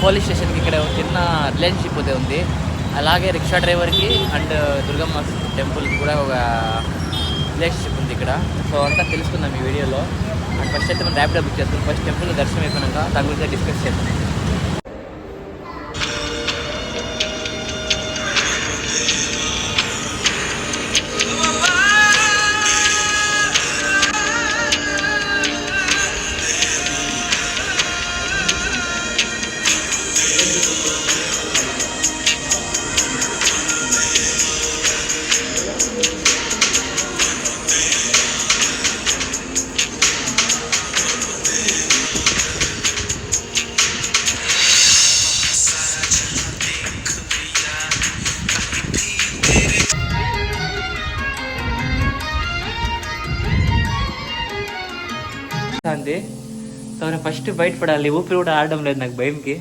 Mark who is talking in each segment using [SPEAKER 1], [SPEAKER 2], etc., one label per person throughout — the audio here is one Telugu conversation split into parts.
[SPEAKER 1] పోలీస్ స్టేషన్కి ఇక్కడ చిన్న రిలేషన్షిప్ అయితే ఉంది. అలాగే రిక్షా డ్రైవర్కి అండ్ దుర్గమ్మ టెంపుల్కి కూడా ఒక రిలేషన్షిప్ ఉంది ఇక్కడ. సో అంతా తెలుసుకుందాం ఈ వీడియోలో. అండ్ ఫస్ట్ అయితే మనం ర్యాపిడో బుక్ చేసుకున్నాం. ఫస్ట్ టెంపుల్ దర్శనం అయిపోయినాక దాని గురించి డిస్కస్ చేద్దాం. అంది. సో ఫస్ట్ బయట పడాలి, ఊపిరి కూడా ఆడడం లేదు నాకు భయంకి.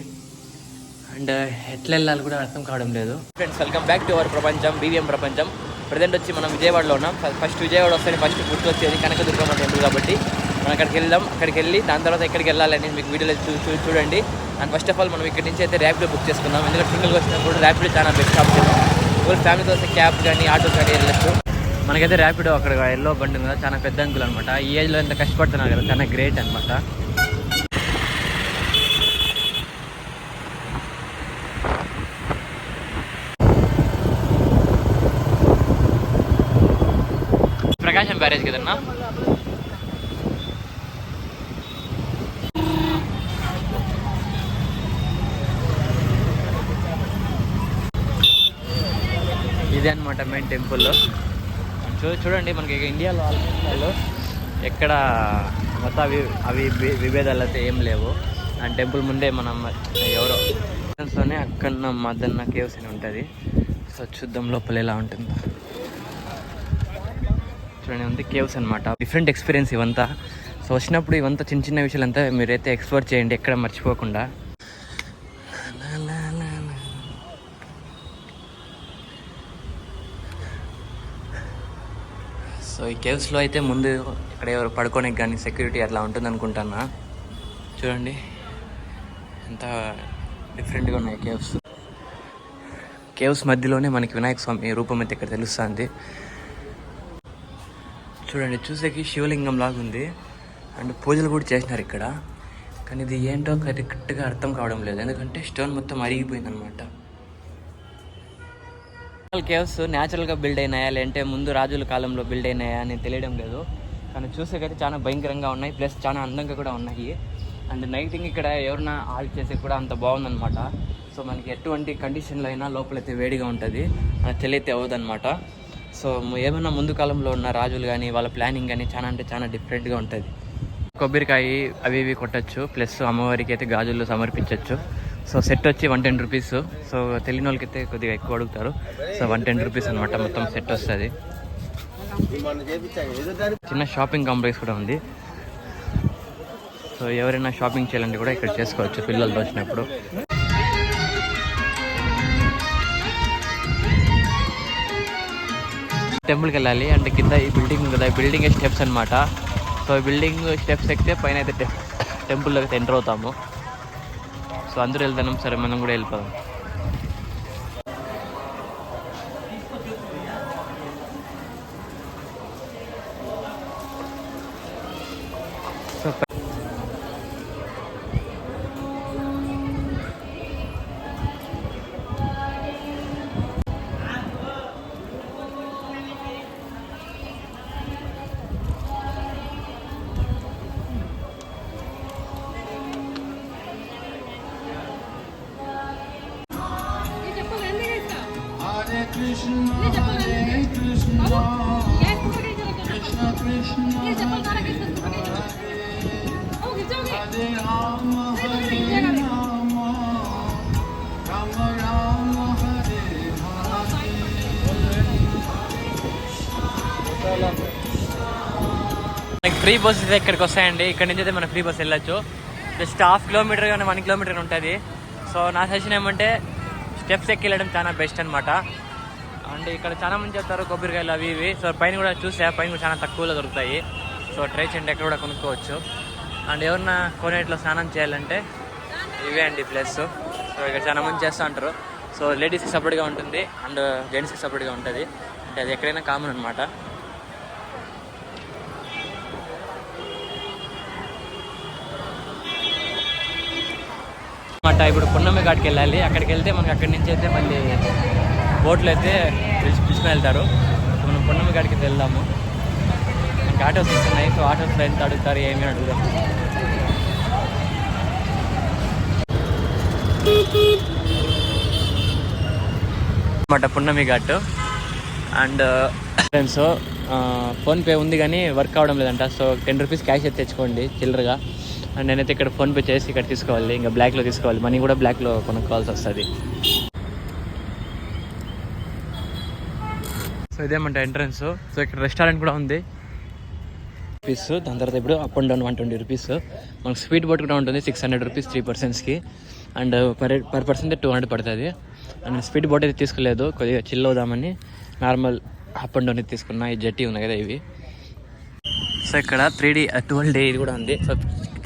[SPEAKER 1] అండ్ ఎట్లా వెళ్ళాలి కూడా అర్థం కావడం లేదు. Friends, welcome back to our ప్రపంచం, బీవీఎం ప్రపంచం. ప్రజెంట్ వచ్చి మనం విజయవాడలో ఉన్నాం. ఫస్ట్ విజయవాడ వస్తే ఫస్ట్ గుర్తు వచ్చేది కనకదుర్గమ్మ టెంపుల్ కాబట్టి మనం అక్కడికి వెళ్దాం. అక్కడికి వెళ్ళి దాని తర్వాత ఎక్కడికి వెళ్ళాలని మీకు వీడియోలో చూడండి. అండ్ ఫస్ట్ ఆఫ్ ఆల్ మనం ఇక్కడ నుంచి అయితే ర్యాపిడో బుక్ చేసుకుందాం. ఎందుకంటే సింగిల్గా వచ్చినప్పుడు ర్యాపిడో చాలా బెస్ట్ ఆప్షన్. ఫ్యామిలీతో వస్తే క్యాబ్ కానీ ఆటో కానీ వెళ్ళచ్చు. మనకైతే ర్యాపిడో అక్కడ ఎల్లో బండి ఉంది కదా, చాలా పెద్ద అంకుల్ అనమాట. ఈ ఏజ్లో ఎంత కష్టపడుతున్నారు కదా, చాలా గ్రేట్ అనమాట. ప్రకాశం బ్యారేజ్ కదన్నా. ఇదే అనమాట మెయిన్ టెంపుల్. చూడండి, మనకి ఇండియాలో ఆల్మోస్ట్ ఎక్కడ మొత్తం అవి విభేదాలు అయితే ఏం లేవు. అండ్ టెంపుల్ ముందే మనం ఎవరో అక్కడ మదన్న కేవ్స్ అని ఉంటుంది. సో చూద్దాం లోపల ఎలా ఉంటుందో. చూడండి, ఉంది కేవ్స్ అనమాట. డిఫరెంట్ ఎక్స్పీరియన్స్ ఇవంతా. సో వచ్చినప్పుడు ఇవంతా చిన్న చిన్న విషయాలంతా మీరైతే ఎక్స్ప్లోర్ చేయండి, ఎక్కడ మర్చిపోకుండా. సో ఈ కేవ్స్లో అయితే ముందు ఇక్కడ ఎవరు పడుకోనికి కానీ సెక్యూరిటీ అట్లా ఉంటుంది అనుకుంటున్నా. చూడండి ఎంత డిఫరెంట్గా ఉన్నాయి కేవ్స్ మధ్యలోనే మనకి వినాయక స్వామి రూపం అయితే ఇక్కడ తెలుస్తుంది. చూడండి, చూసేకి శివలింగం లాగా ఉంది. అండ్ పూజలు కూడా చేసినారు ఇక్కడ. కానీ ఇది ఏంటో కరెక్ట్గా అర్థం కావడం లేదు, ఎందుకంటే స్టోన్ మొత్తం అరిగిపోయింది అనమాట. కేవ్స్ న్యాచురల్గా బిల్డ్ అయినాయా లేదంటే ముందు రాజుల కాలంలో బిల్డ్ అయినాయా అని తెలియడం లేదు. కానీ చూసేకైతే చాలా భయంకరంగా ఉన్నాయి, ప్లస్ చాలా అందంగా కూడా ఉన్నాయి. అండ్ నైటింగ్ ఇక్కడ ఎవరన్నా ఆల్ట్ చేసే కూడా అంత బాగుందన్నమాట. సో మనకి ఎటువంటి కండిషన్లో అయినా లోపలైతే వేడిగా ఉంటుంది, తెలియతే అవ్వదన్నమాట. సో ఏమైనా ముందు కాలంలో ఉన్న రాజులు కానీ వాళ్ళ ప్లానింగ్ కానీ చాలా అంటే చాలా డిఫరెంట్గా ఉంటుంది. కొబ్బరికాయ అవి ఇవి కొట్టచ్చు, ప్లస్ అమ్మవారికి అయితే గాజులు సమర్పించవచ్చు. సో సెట్ వచ్చి 110 రూపీస్. సో తెలియని వాళ్ళకి అయితే కొద్దిగా ఎక్కువ అడుగుతారు. సో 110 రూపీస్ అనమాట మొత్తం సెట్ వస్తుంది. చిన్న షాపింగ్ కాంప్లెక్స్ కూడా ఉంది. సో ఎవరైనా షాపింగ్ చేయాలంటే కూడా ఇక్కడ చేసుకోవచ్చు పిల్లలతో వచ్చినప్పుడు. టెంపుల్కి వెళ్ళాలి అంటే కింద ఈ బిల్డింగ్ కదా, ఈ బిల్డింగ్ స్టెప్స్ అనమాట. సో ఈ బిల్డింగ్ స్టెప్స్ ఎక్కితే పైన అయితే టెంపుల్లోకి అయితే ఎంటర్ అవుతాము. సో అందరూ వెళ్తాం, సరే మనం కూడా వెళ్ళిపోదాం. సో ఫ్రీ బస్సెస్ ఇక్కడికి వస్తాయండి. ఇక్కడ నుంచి అయితే మనం ఫ్రీ బస్ వెళ్ళొచ్చు. జస్ట్ 1/2 కిలోమీటర్ కానీ 1 కిలోమీటర్ ఉంటుంది. సో నా సజెషన్ ఏమంటే స్టెప్స్ ఎక్కి వెళ్ళడం చాలా బెస్ట్ అనమాట. అండ్ ఇక్కడ చాలా మంది చెప్తారు కొబ్బరికాయలు అవి ఇవి. సో పైన కూడా చూసా, పైన కూడా చాలా తక్కువలో దొరుకుతాయి. సో ట్రై చేయండి, ఎక్కడ కూడా కొనుక్కోవచ్చు. అండ్ ఎవరన్నా కోనేటిలో స్నానం చేయాలంటే ఇవే అండి ప్లేస్. సో ఇక్కడ చాలా మంది చేస్తూ ఉంటారు. సో లేడీస్కి సపరేట్గా ఉంటుంది అండ్ జెంట్స్కి సపరేట్గా ఉంటుంది. అంటే అది ఎక్కడైనా కామన్ అనమాట. ఇప్పుడు పున్నమి ఘాట్కి వెళ్ళాలి. అక్కడికి వెళ్తే మనకి అక్కడి నుంచి అయితే మళ్ళీ బోట్లు అయితే పిలుచుకుని వెళ్తారు. సో మనం పున్నమి ఘాట్కి వెళ్దాము. మనకి ఆటోస్ వస్తున్నాయి. సో ఆటోస్లో ఎంత అడుగుతారు ఏమి అడుగుదాం. అన్నమాట పున్నమి ఘాట్. అండ్ ఫ్రెండ్స్ ఫోన్పే ఉంది కానీ వర్క్ అవ్వడం లేదంట. సో 10 రూపీస్ క్యాష్ అయితే తెచ్చుకోండి చిల్లరగా. అండ్ నేనైతే ఇక్కడ ఫోన్పే చేసి ఇక్కడ తీసుకోవాలి. ఇంకా బ్లాక్లో తీసుకోవాలి. మనీ కూడా బ్లాక్లో కొనుక్కోవాల్సి వస్తుంది. సో ఇదేమంట ఎంట్రన్స్. సో ఇక్కడ రెస్టారెంట్ కూడా ఉంది. రూపీస్ దాని తర్వాత ఇప్పుడు అప్ అండ్ డౌన్ 120 రూపీస్. మనకు స్పీడ్ బోట్ కూడా ఉంటుంది 600 రూపీస్ 3 పర్సన్స్కి. అండ్ పర్ పర్సన్ 200 పడుతుంది. అండ్ స్పీడ్ బోట్ అయితే తీసుకోలేదు, కొద్దిగా చిల్ అవుదామని నార్మల్ అప్ అండ్ డౌన్ అయితే తీసుకున్నా. ఈ జెట్టి ఉన్నాయి కదా ఇవి. సో ఇక్కడ 3D 12D ఇది కూడా ఉంది. సో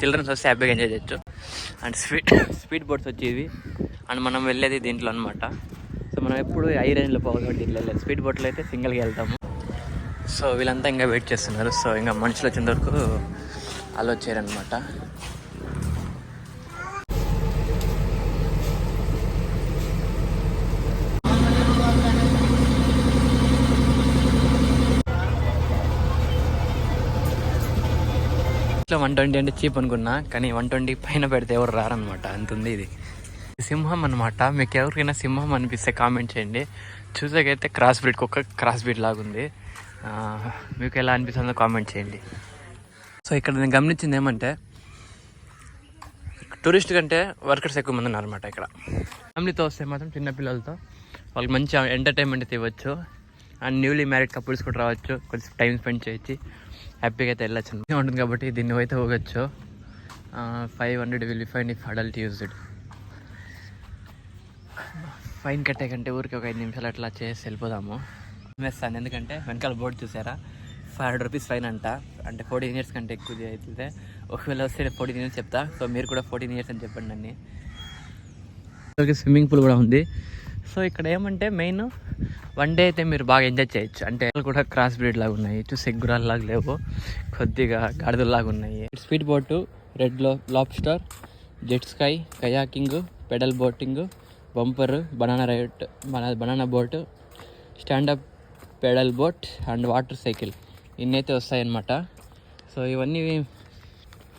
[SPEAKER 1] చిల్డ్రన్స్ వస్తే హ్యాపీగా ఎంజాయ్ చేయొచ్చు. అండ్ స్పీడ్ బోట్స్ వచ్చి ఇవి. అండ్ మనం వెళ్ళేది దీంట్లో అనమాట. సో మనం ఎప్పుడు హై రేంజ్లో పోవాలి, దీంట్లో వెళ్ళలేదు. స్పీడ్ బోట్లో అయితే సింగిల్గా వెళ్తాము. సో వీళ్ళంతా ఇంకా వెయిట్ చేస్తున్నారు. సో ఇంకా మనుషులు వచ్చేంత వరకు అలో చేయరనమాట. ఇట్లా 120 అంటే చీప్ అనుకున్నా, కానీ 120 పైన పెడితే ఎవరు రారనమాట. అంతుంది ఇది. సింహం అనమాట. మీకు ఎవరికైనా సింహం అనిపిస్తే కామెంట్ చేయండి. చూసాకైతే క్రాస్ బ్రీడ్, కుక్క క్రాస్ బ్రీడ్ లాగుంది. మీకు ఎలా అనిపిస్తుందో కామెంట్ చేయండి. సో ఇక్కడ నేను గమనించింది ఏమంటే టూరిస్ట్ కంటే వర్కర్స్ ఎక్కువ మంది ఉన్నారనమాట ఇక్కడ. ఫ్యామిలీతో వస్తే మాత్రం చిన్నపిల్లలతో వాళ్ళకి మంచి ఎంటర్టైన్మెంట్ ఇవ్వచ్చు. అండ్ న్యూలీ మ్యారీడ్ కపుల్స్ కూడా రావచ్చు, కొంచెం టైం స్పెండ్ చేయొచ్చు, హ్యాపీగా అయితే వెళ్ళచ్చు ఉంటుంది. కాబట్టి దీన్ని అయితే పోగొచ్చు. 500 will be fine if adult used. Fine కట్టే కంటే ఊరికి ఒక 5 నిమిషాలు అట్లా చేసి వెళ్ళిపోదాము వేస్తాను. ఎందుకంటే వెనకాల బోర్డు చూసారా, 500 రూపీస్ ఫైన్ అంట. అంటే 14 ఇయర్స్ కంటే ఎక్కువ అయితే ఒకవేళ వస్తే 14 ఇయర్స్ చెప్తా. సో మీరు కూడా 14 ఇయర్స్ అని చెప్పండి అన్ని. స్విమ్మింగ్ పూల్ కూడా ఉంది. సో ఇక్కడ ఏమంటే మెయిన్ వన్ డే అయితే మీరు బాగా ఎంజాయ్ చేయొచ్చు. అంటే కూడా క్రాస్ బ్రీడ్ లాగా ఉన్నాయి, చూసి గుర్రాల్లాగా లేవు, కొద్దిగా గాడిదల్లాగా ఉన్నాయి. Speed boat, red lobster, jet ski, kayaking, pedal boating, bumper, banana boat, stand up pedal boat and water cycle ఇన్నైతే వస్తాయన్నమాట. సో ఇవన్నీ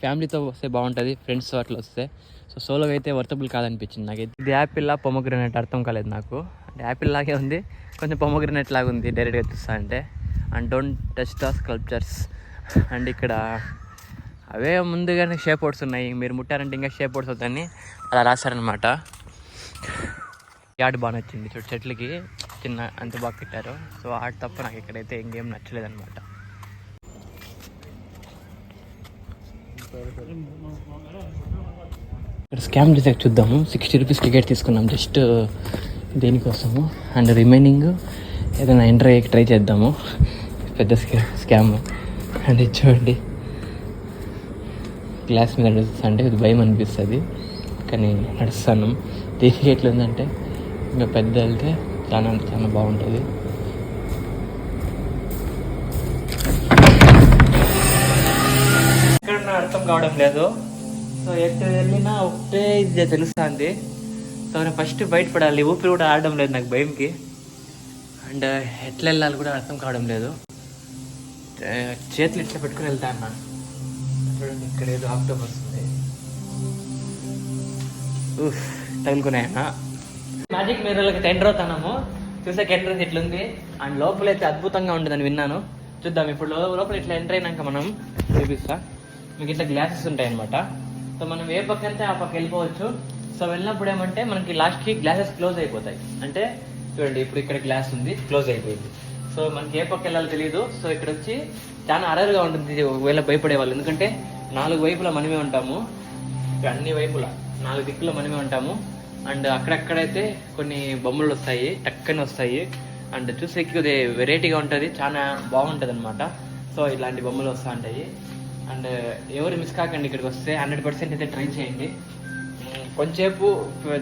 [SPEAKER 1] ఫ్యామిలీతో వస్తే బాగుంటుంది, ఫ్రెండ్స్తో అట్లా వస్తే. సో సోలోగా అయితే వర్తబుల్ కాదనిపించింది నాకైతే. ఇది యాపిల్ పొమోగ్రనేట్ అర్థం కాలేదు నాకు. అంటే యాపిల్ లాగే ఉంది, కొంచెం పొమోగ్రనేట్ లాగా ఉంది డైరెక్ట్గా చూస్తా అంటే. And don't touch the sculptures. And ఇక్కడ అవే ముందుగానే షేప్ అవుట్స్ ఉన్నాయి, మీరు ముట్టారంటే ఇంకా షేప్ అవుట్స్ అవుతాయని అలా రాశారనమాట. యాడ్ బాగా నచ్చింది చూడు, చెట్లకి చిన్న అంత బాగా పెట్టారు. సో ఆర్ట్ తప్ప నాకు ఇక్కడైతే ఇంకేం నచ్చలేదన్నమాట. ఇక్కడ స్కామ్ చేసాక చూద్దాము. 60 రూపీస్ టికెట్ తీసుకున్నాం జస్ట్ దేనికోసము. అండ్ రిమైనింగ్ ఏదైనా ఎంటర్ అయ్యి ట్రై చేద్దాము. పెద్ద స్కామ్. అండ్ ఇది చూడండి, గ్లాస్ మీద నడుస్తుంటే ఇది భయం అనిపిస్తుంది, కానీ నడుస్తాను. దీనికి ఎట్లా ఉందంటే ఇంకా పెద్ద వెళ్తే చాలా చాలా బాగుంటుంది. ఇక్కడ అర్థం కావడం లేదు. సో ఎక్కడ వెళ్ళినా ఒకటే ఇది తెలుస్తుంది. సో నేను ఫస్ట్ బయటపడాలి, ఊపిరి కూడా ఆడడం లేదు నాకు భయంకి. అండ్ ఎట్లా వెళ్ళాలి కూడా అర్థం కావడం లేదు. చేతులు ఇట్లా పెట్టుకుని వెళ్తా అన్నా. చూడండి ఇక్కడ ఏదో ఆక్టోపస్ ఉంది, తగులుకున్నాయన్నా. మ్యాజిక్ మిర్రర్లకి ఎంటర్ అవుతాము. చూసాక ఎంట్రన్స్ ఇట్లుంది. అండ్ లోపల అయితే అద్భుతంగా ఉంటుందని విన్నాను. చూద్దాం ఇప్పుడు. లోపల ఇట్లా ఎంటర్ అయినాక మనం చూపిస్తా మీకు. ఇట్లా గ్లాసెస్ ఉంటాయి అనమాట. సో మనం ఏ పక్క వెళ్తే ఆ పక్క వెళ్ళిపోవచ్చు. సో వెళ్ళినప్పుడు ఏమంటే మనకి లాస్ట్కి గ్లాసెస్ క్లోజ్ అయిపోతాయి. అంటే చూడండి ఇప్పుడు ఇక్కడ గ్లాస్ ఉంది, క్లోజ్ అయిపోయింది. సో మనకి ఏ పక్క వెళ్ళాలో తెలియదు. సో ఇక్కడ వచ్చి చాలా అరరుగా ఉంటుంది ఒకవేళ భయపడే వాళ్ళు. ఎందుకంటే 4 వైపులా మనమే ఉంటాము, అన్ని వైపులా 4 దిక్కులో మనమే ఉంటాము. అండ్ అక్కడక్కడైతే కొన్ని బొమ్మలు వస్తాయి, టక్కని వస్తాయి. అండ్ చూసే కొద్ది వెరైటీగా ఉంటుంది, చాలా బాగుంటుంది అనమాట. సో ఇలాంటి బొమ్మలు వస్తూ ఉంటాయి. అండ్ ఎవరు మిస్ కాకండి, ఇక్కడికి వస్తే 100% అయితే ట్రై చేయండి. కొంచెంసేపు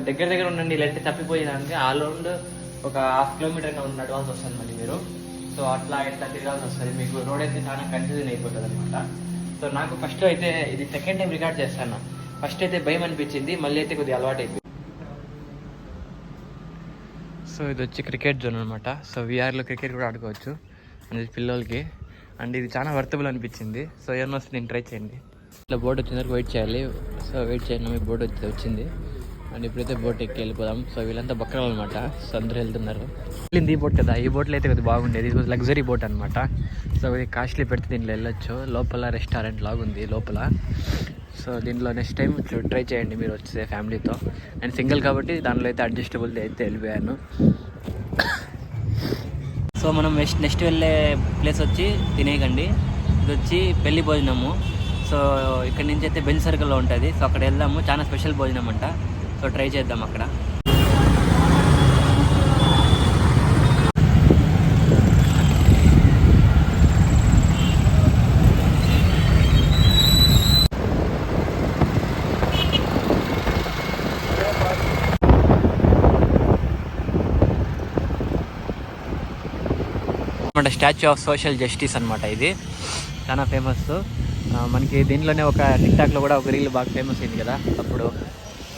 [SPEAKER 1] దగ్గర దగ్గర ఉండండి, లేదంటే తప్పిపోయేదానికి ఆల్రౌండ్ ఒక 1/2 కిలోమీటర్ నడవాల్సి వస్తుంది మళ్ళీ మీరు. సో అట్లా ఇట్లా తిరగాల్సి వస్తుంది, మీకు రోడ్ అయితే చాలా కన్ఫ్యూజన్ అయిపోతుంది అనమాట. సో నాకు ఫస్ట్ అయితే ఇది సెకండ్ టైం రికార్డ్ చేస్తాను. ఫస్ట్ అయితే భయం అనిపించింది, మళ్ళీ అయితే కొద్దిగా అలవాటు అయిపోయింది. సో ఇది వచ్చి క్రికెట్ జోన్ అనమాట. సో వీఆర్లో క్రికెట్ కూడా ఆడుకోవచ్చు అనేది పిల్లలకి. అండ్ ఇది చాలా వర్తబుల్ అనిపించింది. సో ఏమన్నా వస్తుంది, నేను ట్రై చేయండి. ఇట్లా బోట్ వచ్చిన వరకు వెయిట్ చేయాలి. సో వెయిట్ చేయండి, మీ బోట్ వచ్చింది. అండ్ ఇప్పుడైతే బోట్ ఎక్కి వెళ్ళిపోదాం. సో వీళ్ళంతా బక్కరాలు అనమాట. సో అందరూ వెళ్తున్నారు. వెళ్ళింది ఈ బోట్ కదా, ఈ బోట్లో అయితే కొద్దిగా బాగుండేది. ఇది లగ్జరీ బోట్ అనమాట. సో ఇది కాస్ట్లీ పెడితే దీంట్లో వెళ్ళొచ్చు. లోపల రెస్టారెంట్ లాగుంది లోపల. సో దీంట్లో నెక్స్ట్ టైం ట్రై చేయండి మీరు వచ్చే ఫ్యామిలీతో. అండ్ సింగిల్ కాబట్టి దాంట్లో అయితే అడ్జస్టబుల్ అయితే వెళ్ళిపోయాను. సో మనం నెక్స్ట్ వెళ్ళే ప్లేస్ వచ్చి తినేయకండి. ఇది వచ్చి పెళ్లి భోజనము. సో ఇక్కడ నుంచి అయితే బెంచ్ సర్కిల్లో ఉంటుంది. సో అక్కడ వెళ్దాము, చాలా స్పెషల్ భోజనం అంట. సో ట్రై చేద్దాం అక్కడ. స్టాచ్యూ ఆఫ్ సోషల్ జస్టిస్ అనమాట. ఇది చాలా ఫేమస్. మనకి దీంట్లోనే ఒక టిక్టాక్లో కూడా ఒక రీల్ బాగా ఫేమస్ అయింది కదా, అప్పుడు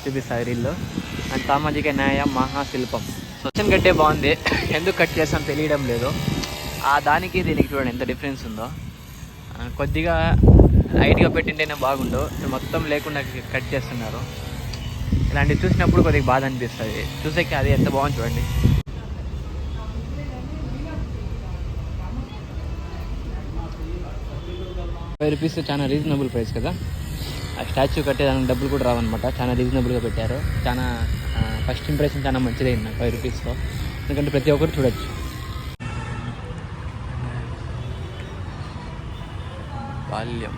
[SPEAKER 1] చూపిస్తాయి రీల్లో. అండ్ సామాజిక న్యాయ మహాశిల్పం. స్వచ్ఛం కట్టే బాగుంది, ఎందుకు కట్ చేస్తాం తెలియడం లేదు. ఆ దానికి దీనికి చూడండి ఎంత డిఫరెన్స్ ఉందో. కొద్దిగా హైట్గా పెట్టింటేనే బాగుండు, మొత్తం లేకుండా కట్ చేస్తున్నారు. ఇలాంటివి చూసినప్పుడు కొద్దిగా బాధ అనిపిస్తుంది. చూసేకి అది ఎంత బాగుంది చూడండి. ₹5 చాలా రీజనబుల్ ప్రైస్ కదా. ఆ స్టాచ్యూ కట్టేదానికి డబ్బులు కూడా రావన్నమాట. చాలా రీజనబుల్గా పెట్టారు. చాలా ఫస్ట్ ఇంప్రెషన్ చాలా మంచిదైంది నాకు ₹5. ఎందుకంటే ప్రతి ఒక్కరు చూడొచ్చు. బాల్యం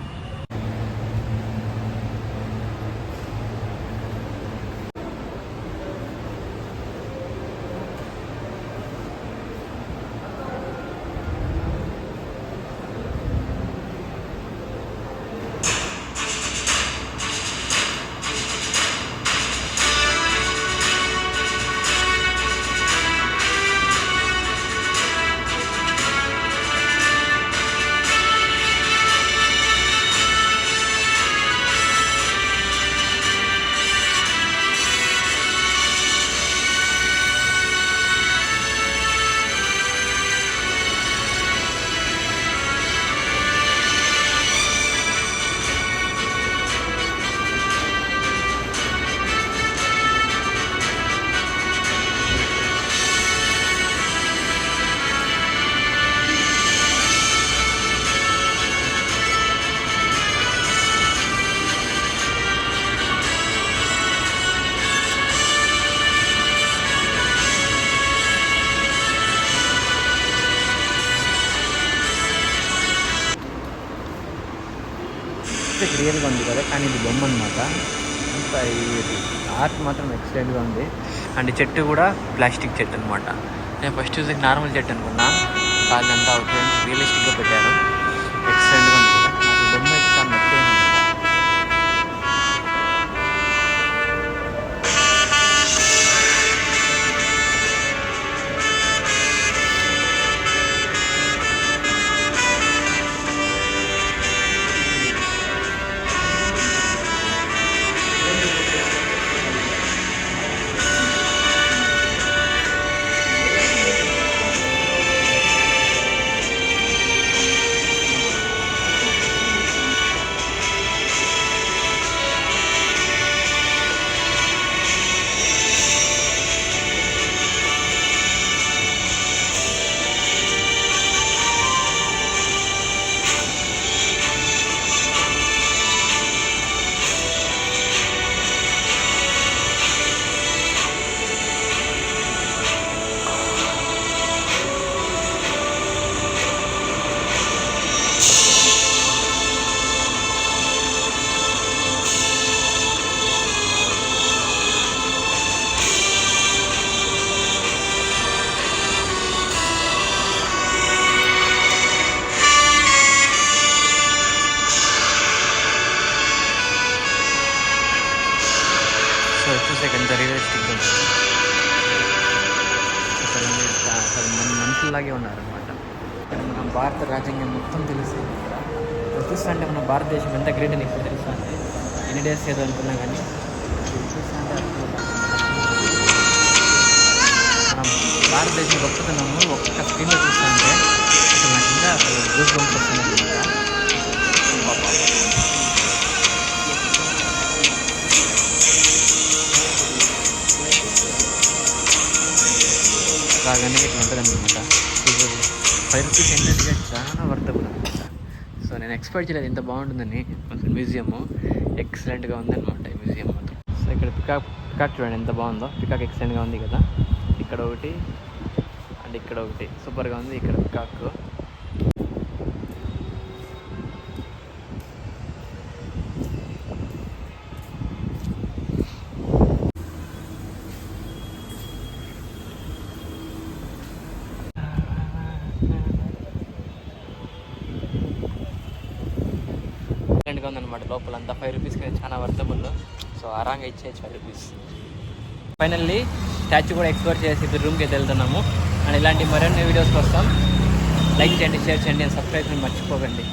[SPEAKER 1] క్లియర్గా ఉంది కదా, కానీ ఇది బొమ్మ అనమాట. అంత ఇది ఆర్ట్ మాత్రం ఎక్సలెంట్గా ఉంది. అండ్ చెట్టు కూడా ప్లాస్టిక్ చెట్టు అనమాట. నేను ఫస్ట్ చూసి నార్మల్ చెట్టు అనుకున్నా, కాళ్ళంతా రియలిస్టిక్గా పెట్టారు. ఎక్సలెంట్గా ఉంది కదా, నాకు బొమ్మ అయితే చాలా నచ్చింది. రియలిస్టిక్గా ఉంది. అసలు మనుషుల్లాగే ఉన్నారనమాట. ఇక్కడ మన భారత రాజ్యాంగం మొత్తం తెలుస్తుంది. ఇక్కడ చూస్తా అంటే మన భారతదేశం ఎంత గ్రేట్ అని ఇప్పుడు తెలుస్తా అంటే ఎన్ని డేస్ ఏదో అనుకున్నా కానీ చూస్తా అంటే మనం భారతదేశం గొప్పతనము ఒక్క స్క్రీన్లో చూస్తా అంటే అసలు నాకు ఇంకా అసలు గూస్ బంప్స్ వస్తున్నాయి. బాగానే ఇట్లా ఉంటుంది అనమాట. ఇది 5 రూపీస్ ఏంటంటే చాలా వర్తబుల్ అనమాట. సో నేను ఎక్స్పెక్ట్ చేయలేదు ఇంత బాగుంటుందని. అసలు మ్యూజియము ఎక్సలెంట్గా ఉందన్నమాట ఈ మ్యూజియం మాత్రం. సో ఇక్కడ పికాక్ చూడండి ఎంత బాగుందో. పికాక్ ఎక్సలెంట్గా ఉంది కదా. ఇక్కడ ఒకటి అండ్ ఇక్కడ ఒకటి సూపర్గా ఉంది. ఇక్కడ పికాక్ గా ఉందన్నమాట. లోపలంతా 5 రూపీస్కి చాలా వర్తబుల్. సో ఆరాంగా ఇచ్చేయచ్చు 5 రూపీస్. ఫైనల్లీ స్టాచ్యూ కూడా ఎక్స్ప్లోర్ చేసి ఇప్పుడు రూమ్కి అయితే వెళ్తున్నాము. అండ్ ఇలాంటి మరిన్ని వీడియోస్ కోసం లైక్ చేయండి, షేర్ చేయండి, అండ్ సబ్స్క్రైబ్ చేయండి మర్చిపోకండి.